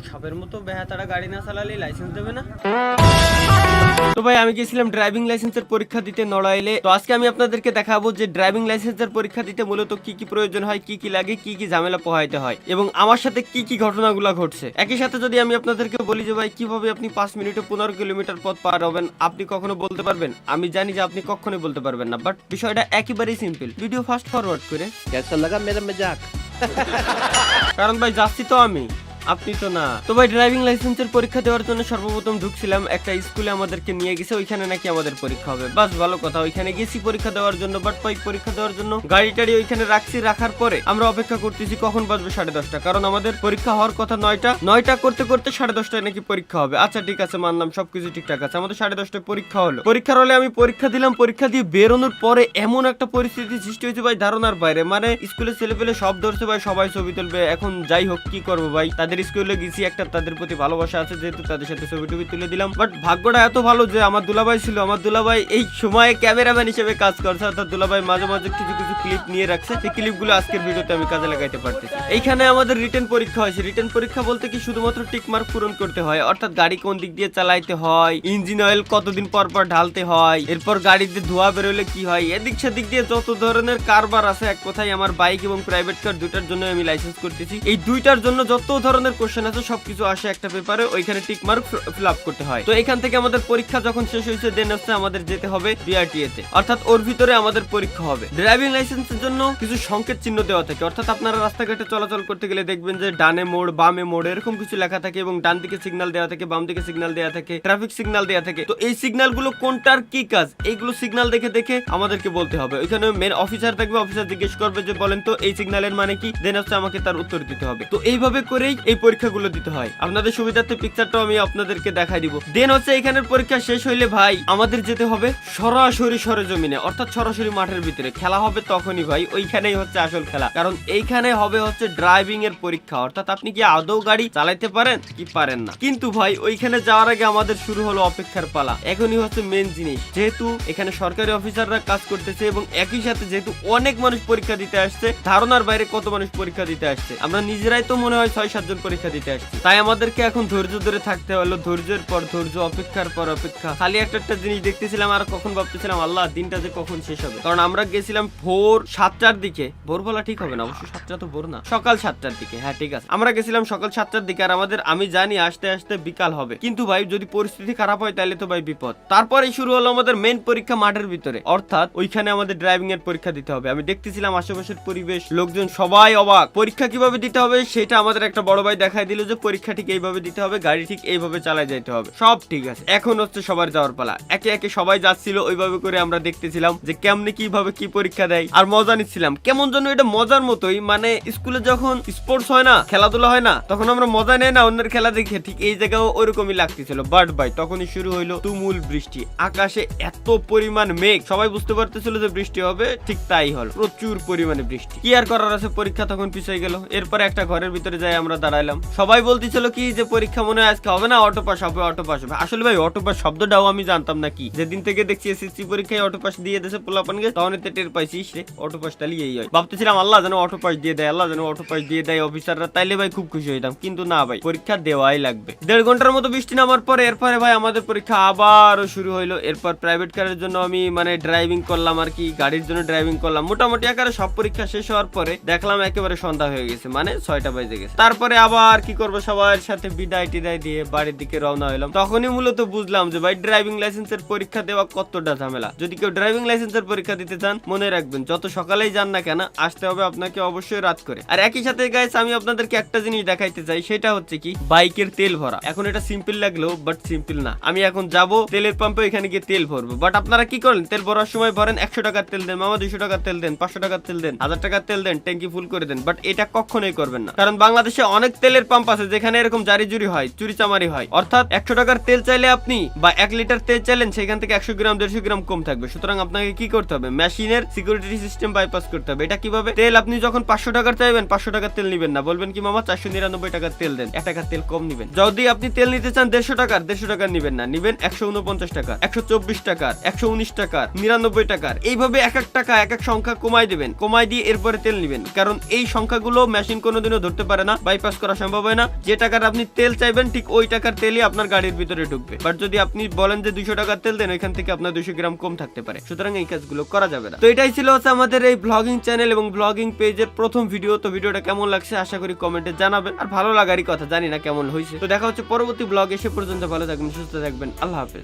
সাপের মতো বেহাতারা গাড়ি না চালালে লাইসেন্স দেবে না। তো ভাই আমি গেছিলাম ড্রাইভিং লাইসেন্সের পরীক্ষা দিতে নড়াইলে। তো আজকে আমি আপনাদেরকে দেখাবো যে ড্রাইভিং লাইসেন্সের পরীক্ষা দিতে মূলত কি কি প্রয়োজন হয়, কি কি লাগে, কি কি ঝামেলা পোহাইতে হয় এবং আমার সাথে কি কি ঘটনাগুলো ঘটছে। একই সাথে যদি আমি আপনাদেরকে বলি যে ভাই কিভাবে আপনি 5 মিনিটে 15 কিলোমিটার পথ পার হবেন, আপনি কখনো বলতে পারবেন? আমি জানি যে আপনি কখনোই বলতে পারবেন না, বাট বিষয়টা একেবারেই সিম্পল। ভিডিও ফাস্ট ফরওয়ার্ড করে कैसा लगा मेरा मजाक? কারণ ভাই যাচ্ছি তো আমি, আপনি তো না। তো ভাই ড্রাইভিং লাইসেন্সের পরীক্ষা দেওয়ার জন্য সর্বপ্রথম ঢুকছিলাম একটা স্কুলে, আমাদেরকে নিয়ে গেছে, ওইখানে নাকি আমাদের পরীক্ষা হবে। বাস ভালো কথা, ওইখানে গেছি পরীক্ষা দেওয়ার জন্য। বাট ভাই পরীক্ষা দেওয়ার জন্য গাড়ি টাড়ি ওইখানে রাখছি, রাখার পরে আমরা অপেক্ষা করতেছি কখন বাজবে 10:30, কারণ আমাদের পরীক্ষা হওয়ার কথা 9টা করতে করতে 10:30টায় নাকি পরীক্ষা হবে। আচ্ছা ঠিক আছে, মানলাম সবকিছু ঠিকঠাক আছে। আমাদের 10:30টায় পরীক্ষা হলো। পরীক্ষার হলে আমি পরীক্ষা দিলাম। পরীক্ষা দিয়ে বেরোনোর পরে এমন একটা পরিস্থিতি সৃষ্টি হয়েছে ভাই ধারণার বাইরে। মানে স্কুলের ছেলেপেলে সব ধরছে ভাই, সবাই ছবি তুলবে। এখন যাই হোক কি করবো ভাই, তাদের স্কুলে গেছি, একটা তাদের প্রতি ভালোবাসা আছে যেহেতু, তাদের সাথে ছবি টবি তুলে দিলাম। বাট ভাগ্যটা এত ভালো যে আমার দুলাভাই ছিল, আমার দুলাভাই এই সময়ে ক্যামেরাম্যান হিসেবে কাজ করছে। অর্থাৎ দুলাভাই মাঝে মাঝে কিছু কিছু ক্লিপ নিয়ে রাখছে, সেই ক্লিপগুলো আজকের ভিডিওতে আমি কাজে লাগাইতে পারতেছি। এইখানে আমাদের রিটেন পরীক্ষা হয়েছে। রিটেন পরীক্ষা বলতে কি শুধুমাত্র টিক মার্ক পূরণ করতে হয়, অর্থাৎ গাড়ি কোন দিক দিয়ে চালাইতে হয়, ইঞ্জিন অয়েল কতদিন পর পর ঢালতে হয়, এরপর গাড়িতে ধোঁয়া বেরোলে কি হয়, এদিক সেদিক দিয়ে যত ধরনের কারবার আছে। এক কথায় আমার বাইক এবং প্রাইভেট কার দুইটার জন্য আমি লাইসেন্স করতেছি। এই দুইটার জন্য যত ধরনের কোশ্চেন আছে সবকিছু আসে একটা পেপারে, ওইখানে টিক মার্ক ফিল আপ করতে হয়। তো এখান থেকে আমাদের পরীক্ষা যখন শেষ হয়েছে, দেন হচ্ছে আমাদের যেতে হবে বিআরটিএ তে, অর্থাৎ ওর ভিতরে আমাদের পরীক্ষা হবে। ড্রাইভিং লাইসেন্সের জন্য কিছু সংকেত চিহ্ন দেওয়া থাকে, অর্থাৎ আপনারা রাস্তাঘাটে চলাচল করতে গেলে দেখবেন যে ডানে মোড়, বামে মোড় এরকম কিছু লেখা থাকে এবং ডান দিকে সিগন্যাল দেওয়া থাকে, বাম দিকে সিগন্যাল দেওয়া থাকে, ট্রাফিক সিগন্যাল দেওয়া থাকে। তো এই সিগন্যাল গুলো কোনটার কি কাজ, এইগুলো সিগন্যাল দেখে দেখে আমাদেরকে বলতে হবে। ওইখানে মেন অফিসার থাকবে, অফিসার জিজ্ঞেস করবে যে বলেন তো এই সিগন্যালের মানে কি, দেন হচ্ছে আমাকে তার উত্তর দিতে হবে। তো এইভাবে করেই এই পরীক্ষাগুলো দিতে হয়। আপনাদের সুবিধার্থে পিকচারটাও আমি আপনাদেরকে দেখাই দিব। দেন হচ্ছে এখানের পরীক্ষা শেষ হইলে ভাই আমাদের যেতে হবে সরাসরি সরেজমিনে, অর্থাৎ সরাসরি মাঠের ভিতরে খেলা হবে। তখনই ভাই ওইখানেই হচ্ছে আসল খেলা, কারণ এইখানে হবে হচ্ছে ড্রাইভিং এর পরীক্ষা, অর্থাৎ আপনি কি আদৌ গাড়ি চালাইতে পারেন কি পারেন না। কিন্তু ভাই ওইখানে যাওয়ার আগে আমাদের শুরু হলো অপেক্ষার পালা। এখনই হচ্ছে মেন জিনিস, যেহেতু এখানে সরকারি অফিসাররা কাজ করতেছে এবং একই সাথে যেহেতু অনেক মানুষ পরীক্ষা দিতে আসছে, ধারণার বাইরে কত মানুষ পরীক্ষা দিতে আসছে। আমরা নিজেরাই তো মনে হয় 6-7 জন পরীক্ষা দিতে আসছি। তাই আমাদেরকে এখন ধৈর্য ধরে থাকতে হলো, ধৈর্যের পর ধৈর্য, অপেক্ষার পর অপেক্ষা। খালি একটা জিনিস দেখতেছিলাম আর কখন ভাবতেছিলাম আল্লাহ দিনটা যে কখন শেষ হবে। কারণ আমরা গেছিলাম ভোর 7টার দিকে, ভোর বলা ঠিক হবে না অবশ্য, 7টা তো ভোর না, সকাল 7টার দিকে। হ্যাঁ ঠিক আছে, আমরা গেছিলাম সকাল 7টার দিকে। আর আমাদের আমি জানি আসতে আসতে বিকাল হবে, কিন্তু ভাই যদি পরিস্থিতি খারাপ হয় তাহলে তো ভাই বিপদ। তারপরে শুরু হলো আমাদের মেন পরীক্ষা মাঠের ভিতরে, অর্থাৎ ওইখানে আমাদের ড্রাইভিং এর পরীক্ষা দিতে হবে। আমি দেখতেছিলাম আশেপাশের পরিবেশ, লোকজন সবাই অবাক। পরীক্ষা কিভাবে দিতে হবে সেটা আমাদের একটা বড় ভাই দেখাই দিল যে পরীক্ষা ঠিক এইভাবে দিতে হবে, গাড়ি ঠিক এইভাবে চালায় যেতে হবে, সব ঠিক আছে। এখন হচ্ছে সবার যাওয়ার পালা। একে একে সবাই যাচ্ছিল, ওইভাবে করে আমরা দেখতেছিলাম যে কেমনে কিভাবে কি পরীক্ষা দেয়, আর মজা নিচ্ছিলাম। কেমন যেন এটা মজার মতোই, মানে স্কুলে যখন স্পোর্টস হয় না, খেলাধুলা হয় না, তখন আমরা মজা নেই না অন্যের খেলা দেখে, ঠিক এই জায়গাও ওইরকমই লাগতেছিল। বাট ভাই তখনই শুরু হইলো তুমুল বৃষ্টি, আকাশে এত পরিমাণ মেঘ, সবাই বুঝতে পারতেছিল যে বৃষ্টি হবে, ঠিক তাই হলো, প্রচুর পরিমাণে বৃষ্টি। কি আর করার আছে, পরীক্ষা তখন পিছিয়ে গেল। এরপরে একটা ঘরের ভিতরে যাই আমরা দাঁড়াইলাম। সবাই বলতেছিল কি যে পরীক্ষা মনে হয় আজকে হবে না, অটো পাস হবে, অটো পাস হবে। আসলে ভাই অটো পাস শব্দটাও আমি জানতাম না কি, যেদিন থেকে দেখছি এসএসসি পরীক্ষায় অটো পাস দিয়ে দেশে পোলাপানকে, তখন এতে টের পাইছি রে অটো পাসটা লিয়েই হয়। ভাবতেছিলাম আল্লাহ যেন অটো পাস দিয়ে দেয়, আল্লাহ যেন অটো পাস দিয়ে দেয় অফিসাররা, তাইলে ভাই খুব খুশি হইতাম। কিন্তু না ভাই, পরীক্ষা দেওয়াই লাগবে। 1.5 ঘন্টার মতো বৃষ্টি নামার পরে এরপরে ভাই আমাদের পরীক্ষা আবারও শুরু হইলো। এরপর প্রাইভেট কারের জন্য আমি মানে ড্রাইভিং করলাম আর কি, গাড়ির জন্য ড্রাইভিং করলাম। মোটামুটি আকারে সব পরীক্ষা শেষ হওয়ার পরে দেখলাম একেবারে সন্ধ্যা হয়ে গেছে, মানে 6টা বেজে গেছে। তারপরে আবার কি করবো, সবার সাথে বিদায় টিদায় দিয়ে বাড়ির দিকে রওনা হলাম। তখনই মূলত বুঝলাম যে ভাই ড্রাইভিং লাইসেন্সের পরীক্ষা দেওয়া কতটা ঝামেলা। যদি কেউ ড্রাইভিং লাইসেন্সের পরীক্ষা দিতে চান, মনে রাখবেন যত সকালেই যান না কেন, আসতে হবে আপনাকে অবশ্যই রাত করে। আর একই সাথে গাইস আমি আপনাদেরকে একটা জিনিস দেখাইতে চাই, সেটা হচ্ছে কি বাইকের তেল ভরা। এখন এটা সিম্পল লাগলেও বাট সিম্পল না। আমি এখন যাব তেলের পাম্পে, এখানে গিয়ে তেল ভরবো। বাট আপনারা কি করেন, তেল ভরার সময় ভরেন 100 টাকার তেল দেন, মামা 200 টাকার তেল দেন, 500 টাকার তেল দেন, 1000 টাকার তেল দেন, ট্যাঙ্কি ফুল করে দেন। বাট এটা কখনোই করবেন না, কারণ বাংলাদেশে অনেক তেলের পাম্প আছে যেখানে এরকম জারি জুরি হয়, চুরি চামারি হয়। অর্থাৎ 100 টাকার তেল চাইলে আপনি বা 1 লিটার তেল চাইলেন, সেখান থেকে 100 গ্রাম 150 গ্রাম কম থাকবে। সুতরাং আপনাকে কি করতে হবে, মেশিনের সিকিউরিটি সিস্টেম বাইপাস করতে হবে। এটা কিভাবে, তেল আপনি যখন 500 টাকার চাইবেন 500 টাকার তেল নিবেন না, বলবেন কি মামা 499 টাকার তেল দেন, 1 টাকার তেল কম নিবেন। যদি আপনি তেল নিতে চান 150 টাকার, 150 টাকার নিবেন না, নিবেন 149 টাকার, 124 টাকার, 119 টাকার, 99 টাকার। এইভাবে এক এক টাকা এক এক সংখ্যা কমাই দিবেন, কমাই দিয়ে এরপরে তেল নিবেন। কারণ এই সংখ্যাগুলো মেশিন কোনোদিনও ধরতে পারে না, বাইপাস করা সম্ভব হয় না। যে টাকার আপনি তেল চাইবেন ঠিক ওই টাকার তেলই আপনার গাড়ির ভিতরে ঢুকবে। বাট যদি আপনি বলেন যে 200 টাকার তেল দেন, এখান থেকে আপনার 200 গ্রাম কম থাকতে পারে। সুতরাং এই কাজগুলো করা যাবে না। তো এটাই ছিল হচ্ছে আমাদের এই ব্লগিং চ্যানেল এবং ব্লগিং পেজের প্রথম ভিডিও। তো ভিডিওটা কেমন লাগছে আশা করি কমেন্টে জানাবেন, আর ভালো লাগারই কথা, জানি না কেমন হয়েছে। তো দেখা হচ্ছে পরবর্তী ব্লগে। সে পর্যন্ত ভালো থাকবেন, সুস্থ থাকবেন, আল্লাহ হাফেজ।